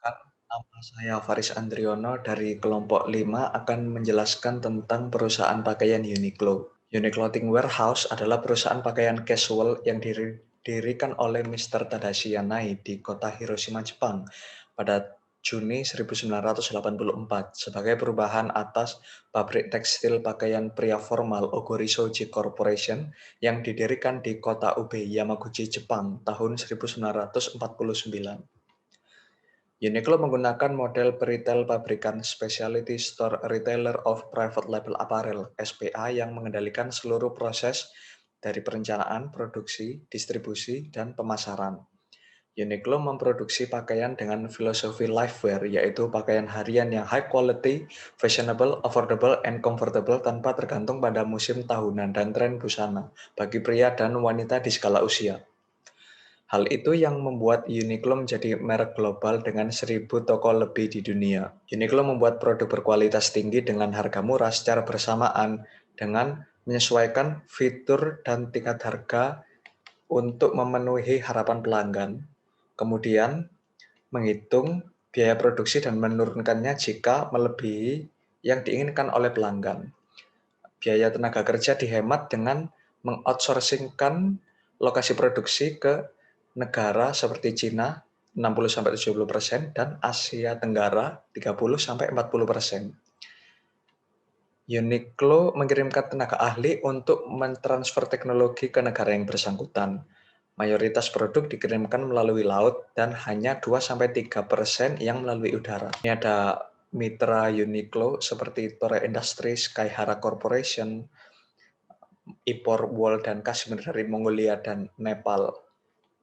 Perkenalkan, nama saya Faris Andriono dari kelompok 5 akan menjelaskan tentang perusahaan pakaian Uniqlo. Unique Clothing Warehouse adalah perusahaan pakaian casual yang didirikan oleh Mr. Tadashi Yanai di kota Hiroshima, Jepang pada Juni 1984 sebagai perubahan atas pabrik tekstil pakaian pria formal Ogori Shoji Corporation yang didirikan di kota Ube, Yamaguchi, Jepang tahun 1949. Uniqlo menggunakan model peritel pabrikan Specialty Store Retailer of Private Label Apparel (SPA) yang mengendalikan seluruh proses dari perencanaan, produksi, distribusi, dan pemasaran. Uniqlo memproduksi pakaian dengan filosofi lifewear, yaitu pakaian harian yang high quality, fashionable, affordable, and comfortable tanpa tergantung pada musim tahunan dan tren busana bagi pria dan wanita di skala usia. Hal itu yang membuat Uniqlo menjadi merek global dengan 1.000 toko lebih di dunia. Uniqlo membuat produk berkualitas tinggi dengan harga murah secara bersamaan dengan menyesuaikan fitur dan tingkat harga untuk memenuhi harapan pelanggan. Kemudian, menghitung biaya produksi dan menurunkannya jika melebihi yang diinginkan oleh pelanggan. Biaya tenaga kerja dihemat dengan mengoutsourcingkan lokasi produksi ke negara seperti Cina 60-70% dan Asia Tenggara 30-40%. Uniqlo mengirimkan tenaga ahli untuk mentransfer teknologi ke negara yang bersangkutan. Mayoritas produk dikirimkan melalui laut dan hanya 2-3% yang melalui udara. Ini ada mitra Uniqlo seperti Tore Industries, Kaihara Corporation, Ipor Wool dan Kashmir dari Mongolia dan Nepal.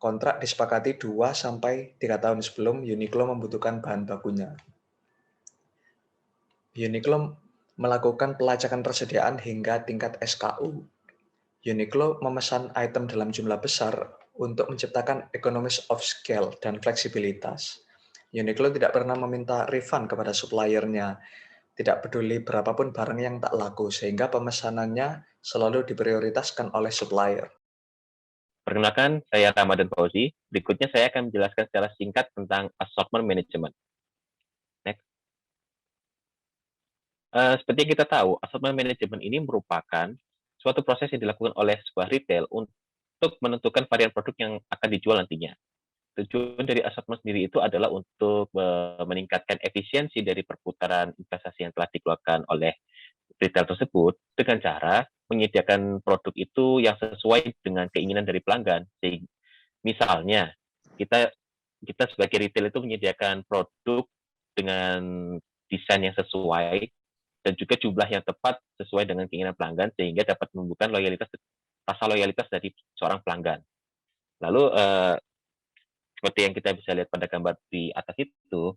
Kontrak disepakati 2-3 tahun sebelum Uniqlo membutuhkan bahan bakunya. Uniqlo melakukan pelacakan persediaan hingga tingkat SKU. Uniqlo memesan item dalam jumlah besar untuk menciptakan economies of scale dan fleksibilitas. Uniqlo tidak pernah meminta refund kepada suppliernya, tidak peduli berapapun barang yang tak laku, sehingga pemesanannya selalu diprioritaskan oleh supplier. Perkenalkan, saya Ramadan Fauzi. Berikutnya saya akan menjelaskan secara singkat tentang assortment management. Next. Seperti yang kita tahu, assortment management ini merupakan suatu proses yang dilakukan oleh sebuah retail untuk menentukan varian produk yang akan dijual nantinya. Tujuan dari assortment sendiri itu adalah untuk meningkatkan efisiensi dari perputaran investasi yang telah dikeluarkan oleh retail tersebut dengan cara menyediakan produk itu yang sesuai dengan keinginan dari pelanggan. Misalnya, kita kita sebagai retail itu menyediakan produk dengan desain yang sesuai dan juga jumlah yang tepat sesuai dengan keinginan pelanggan sehingga dapat menumbuhkan rasa loyalitas dari seorang pelanggan. Lalu seperti yang kita bisa lihat pada gambar di atas itu,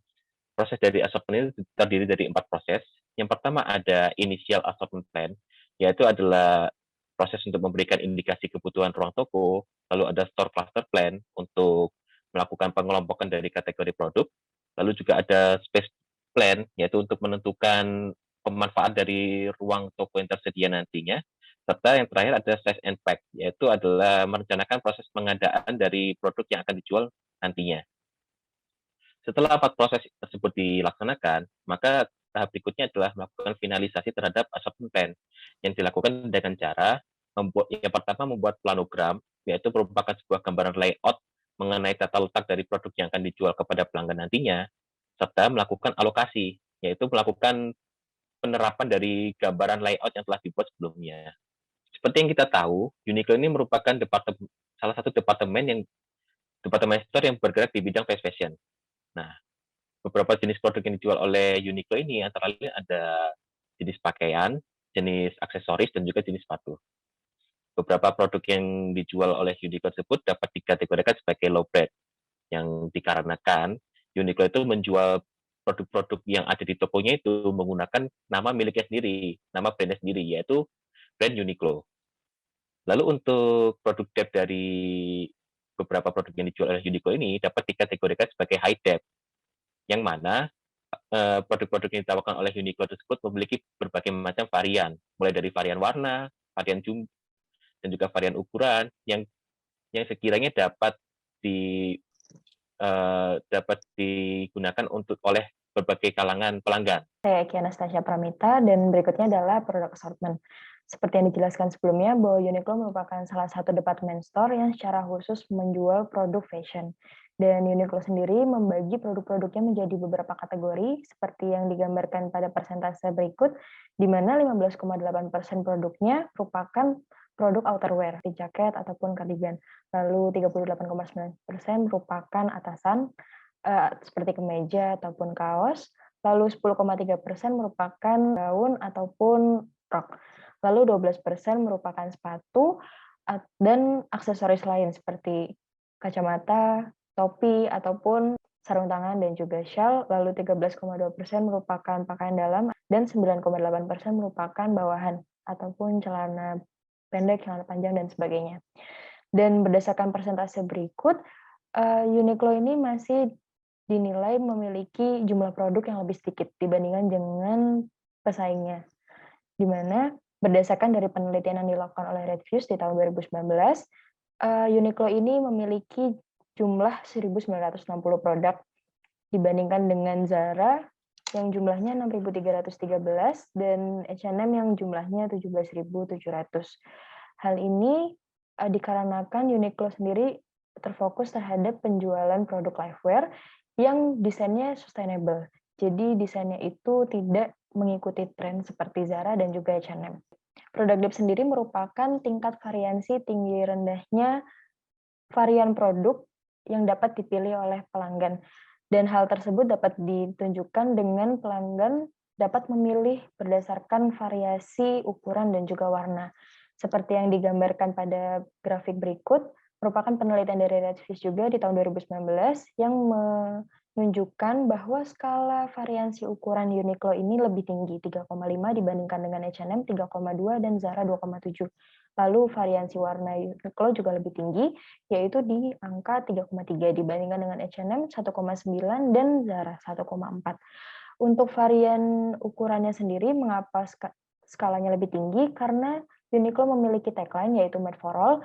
proses dari assortment itu terdiri dari 4 proses. Yang pertama ada initial assortment plan, yaitu adalah proses untuk memberikan indikasi kebutuhan ruang toko, lalu ada store cluster plan untuk melakukan pengelompokan dari kategori produk, lalu juga ada space plan, yaitu untuk menentukan pemanfaat dari ruang toko yang tersedia nantinya, serta yang terakhir ada size and pack, yaitu adalah merencanakan proses pengadaan dari produk yang akan dijual nantinya. Setelah 4 proses tersebut dilaksanakan, maka tahap berikutnya adalah melakukan finalisasi terhadap assortment plan yang dilakukan dengan cara yang pertama membuat planogram, yaitu merupakan sebuah gambaran layout mengenai tata letak dari produk yang akan dijual kepada pelanggan nantinya, serta melakukan alokasi, yaitu melakukan penerapan dari gambaran layout yang telah dibuat sebelumnya. Seperti yang kita tahu, Uniqlo ini merupakan salah satu departemen store yang bergerak di bidang fast fashion. Nah, beberapa jenis produk yang dijual oleh Uniqlo ini antara lain ada jenis pakaian, jenis aksesoris, dan juga jenis sepatu. Beberapa produk yang dijual oleh Uniqlo tersebut dapat dikategorikan sebagai low brand, yang dikarenakan Uniqlo itu menjual produk-produk yang ada di tokonya itu menggunakan nama miliknya sendiri, nama brandnya sendiri, yaitu brand Uniqlo. Lalu untuk produk depth dari beberapa produk yang dijual oleh Uniqlo ini dapat dikategorikan sebagai high depth, yang mana produk-produk yang ditawarkan oleh Uniqlo tersebut memiliki berbagai macam varian, mulai dari varian warna, varian jumlah, dan juga varian ukuran yang sekiranya dapat dapat digunakan oleh berbagai kalangan pelanggan. Saya Eki Anastasia Pramita, dan berikutnya adalah product assortment. Seperti yang dijelaskan sebelumnya, bahwa Uniqlo merupakan salah satu department store yang secara khusus menjual produk fashion. Dan Uniqlo sendiri membagi produk-produknya menjadi beberapa kategori, seperti yang digambarkan pada persentase berikut, di mana 15,8% produknya merupakan produk outerwear, seperti jaket ataupun kardigan. Lalu 38,9% merupakan atasan, seperti kemeja ataupun kaos. Lalu 10,3% merupakan gaun ataupun rok. Lalu 12% merupakan sepatu dan aksesoris lain seperti kacamata, topi, ataupun sarung tangan dan juga shawl. Lalu 13,2% merupakan pakaian dalam dan 9,8% merupakan bawahan ataupun celana pendek, celana panjang, dan sebagainya. Dan berdasarkan persentase berikut, Uniqlo ini masih dinilai memiliki jumlah produk yang lebih sedikit dibandingkan dengan pesaingnya. Di mana berdasarkan dari penelitian yang dilakukan oleh Redfuse di tahun 2019, Uniqlo ini memiliki jumlah 1.960 produk dibandingkan dengan Zara yang jumlahnya 6.313 dan H&M yang jumlahnya 17.700. Hal ini dikarenakan Uniqlo sendiri terfokus terhadap penjualan produk lifewear yang desainnya sustainable. Jadi desainnya itu tidak mengikuti tren seperti Zara dan juga H&M. Produk Dep sendiri merupakan tingkat variansi tinggi rendahnya varian produk yang dapat dipilih oleh pelanggan. Dan hal tersebut dapat ditunjukkan dengan pelanggan dapat memilih berdasarkan variasi ukuran dan juga warna. Seperti yang digambarkan pada grafik berikut, merupakan penelitian dari Redfuse juga di tahun 2019 yang menunjukkan bahwa skala variansi ukuran Uniqlo ini lebih tinggi, 3,5 dibandingkan dengan H&M 3,2 dan Zara 2,7. Lalu variansi warna Uniqlo juga lebih tinggi, yaitu di angka 3,3 dibandingkan dengan H&M 1,9 dan Zara 1,4. Untuk varian ukurannya sendiri, mengapa skalanya lebih tinggi? Karena Uniqlo memiliki tagline yaitu Made for All.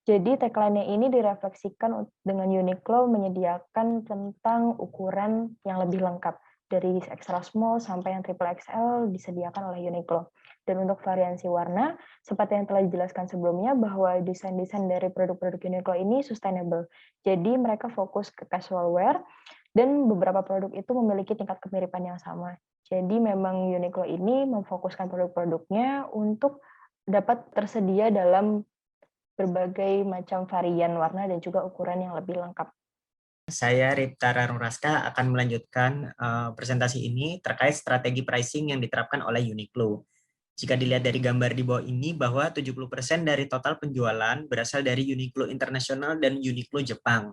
Jadi tagline-nya ini direfleksikan dengan Uniqlo menyediakan tentang ukuran yang lebih lengkap. Dari extra small sampai yang triple XL disediakan oleh Uniqlo. Dan untuk variansi warna, seperti yang telah dijelaskan sebelumnya, bahwa desain-desain dari produk-produk Uniqlo ini sustainable. Jadi mereka fokus ke casual wear, dan beberapa produk itu memiliki tingkat kemiripan yang sama. Jadi memang Uniqlo ini memfokuskan produk-produknya untuk dapat tersedia dalam berbagai macam varian warna dan juga ukuran yang lebih lengkap. Saya Ripta Raruraska akan melanjutkan presentasi ini terkait strategi pricing yang diterapkan oleh Uniqlo. Jika dilihat dari gambar di bawah ini bahwa 70% dari total penjualan berasal dari Uniqlo Internasional dan Uniqlo Jepang.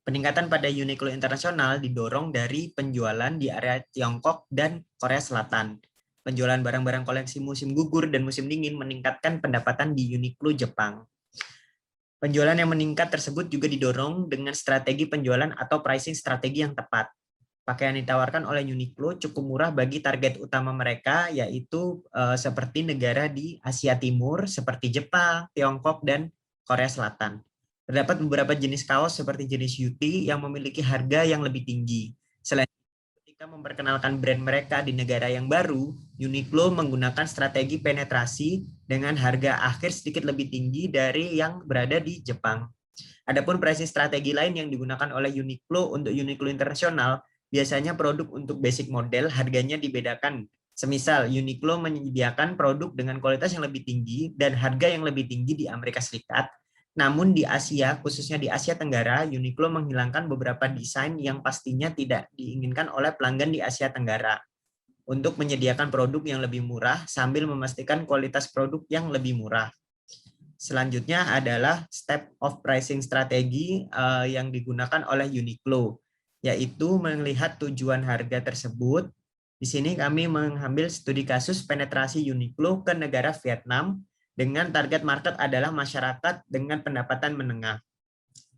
Peningkatan pada Uniqlo Internasional didorong dari penjualan di area Tiongkok dan Korea Selatan. Penjualan barang-barang koleksi musim gugur dan musim dingin meningkatkan pendapatan di Uniqlo Jepang. Penjualan yang meningkat tersebut juga didorong dengan strategi penjualan atau pricing strategi yang tepat. Pakaian ditawarkan oleh Uniqlo cukup murah bagi target utama mereka, yaitu seperti negara di Asia Timur, seperti Jepang, Tiongkok, dan Korea Selatan. Terdapat beberapa jenis kaos seperti jenis UT yang memiliki harga yang lebih tinggi. Selain ketika memperkenalkan brand mereka di negara yang baru, Uniqlo menggunakan strategi penetrasi dengan harga akhir sedikit lebih tinggi dari yang berada di Jepang. Adapun pricing strategi lain yang digunakan oleh Uniqlo untuk Uniqlo Internasional, biasanya produk untuk basic model harganya dibedakan. Semisal Uniqlo menyediakan produk dengan kualitas yang lebih tinggi dan harga yang lebih tinggi di Amerika Serikat. Namun di Asia, khususnya di Asia Tenggara, Uniqlo menghilangkan beberapa desain yang pastinya tidak diinginkan oleh pelanggan di Asia Tenggara untuk menyediakan produk yang lebih murah sambil memastikan kualitas produk yang lebih murah. Selanjutnya adalah step of pricing strategi yang digunakan oleh Uniqlo, yaitu melihat tujuan harga tersebut. Di sini kami mengambil studi kasus penetrasi Uniqlo ke negara Vietnam dengan target market adalah masyarakat dengan pendapatan menengah.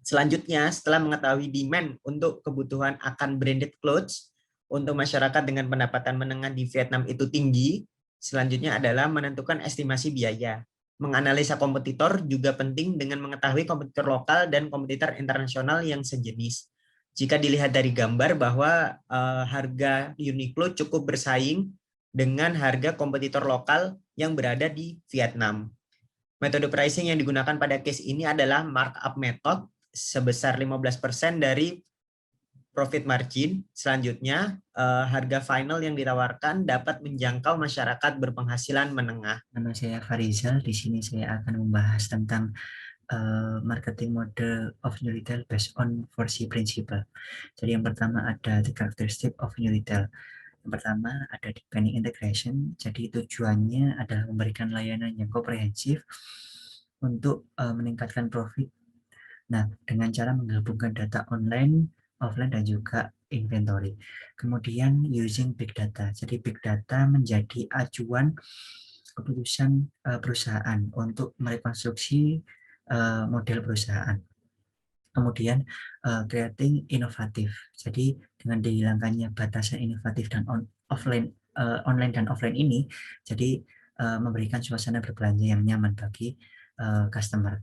Selanjutnya, setelah mengetahui demand untuk kebutuhan akan branded clothes untuk masyarakat dengan pendapatan menengah di Vietnam itu tinggi, selanjutnya adalah menentukan estimasi biaya. Menganalisa kompetitor juga penting dengan mengetahui kompetitor lokal dan kompetitor internasional yang sejenis. Jika dilihat dari gambar bahwa harga Uniqlo cukup bersaing dengan harga kompetitor lokal yang berada di Vietnam. Metode pricing yang digunakan pada case ini adalah markup method sebesar 15% dari profit margin. Selanjutnya, harga final yang ditawarkan dapat menjangkau masyarakat berpenghasilan menengah. Nama saya Farizal, di sini saya akan membahas tentang marketing model of new retail based on 4C principle. Jadi yang pertama ada the characteristic of new retail. Yang pertama ada depending integration, jadi tujuannya adalah memberikan layanan yang komprehensif untuk meningkatkan profit. Nah, dengan cara menggabungkan data online, offline, dan juga inventory. Kemudian using big data. Jadi big data menjadi acuan keputusan perusahaan untuk merekonstruksi model perusahaan. Kemudian creating inovatif. Jadi dengan dihilangkannya batasan inovatif dan online dan offline ini, jadi memberikan suasana berbelanja yang nyaman bagi customer.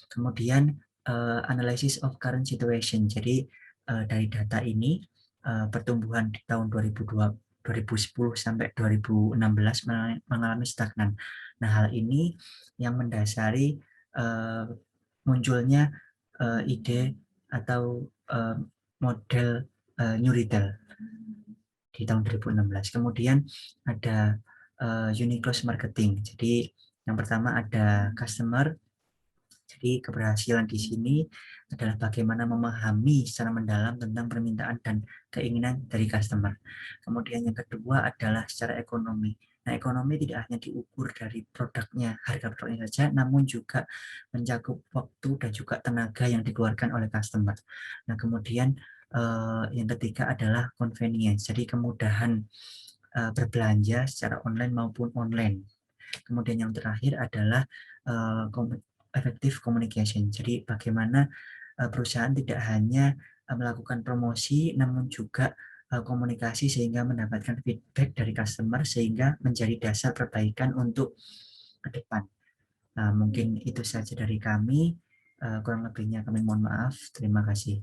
Kemudian analysis of current situation. Jadi dari data ini pertumbuhan di tahun 2010 sampai 2016 mengalami stagnan. Nah, hal ini yang mendasari munculnya ide atau model new retail di tahun 2016. Kemudian ada Uniqlo's marketing. Jadi yang pertama ada customer. Jadi keberhasilan di sini adalah bagaimana memahami secara mendalam tentang permintaan dan keinginan dari customer. Kemudian yang kedua adalah secara ekonomi. Nah, ekonomi tidak hanya diukur dari produknya, harga produknya saja, namun juga mencakup waktu dan juga tenaga yang dikeluarkan oleh customer. Nah, kemudian yang ketiga adalah convenience, jadi kemudahan berbelanja secara online maupun online. Kemudian yang terakhir adalah effective communication. Jadi bagaimana perusahaan tidak hanya melakukan promosi, namun juga komunikasi sehingga mendapatkan feedback dari customer sehingga menjadi dasar perbaikan untuk ke depan. Mungkin itu saja dari kami. Kurang lebihnya kami mohon maaf. Terima kasih.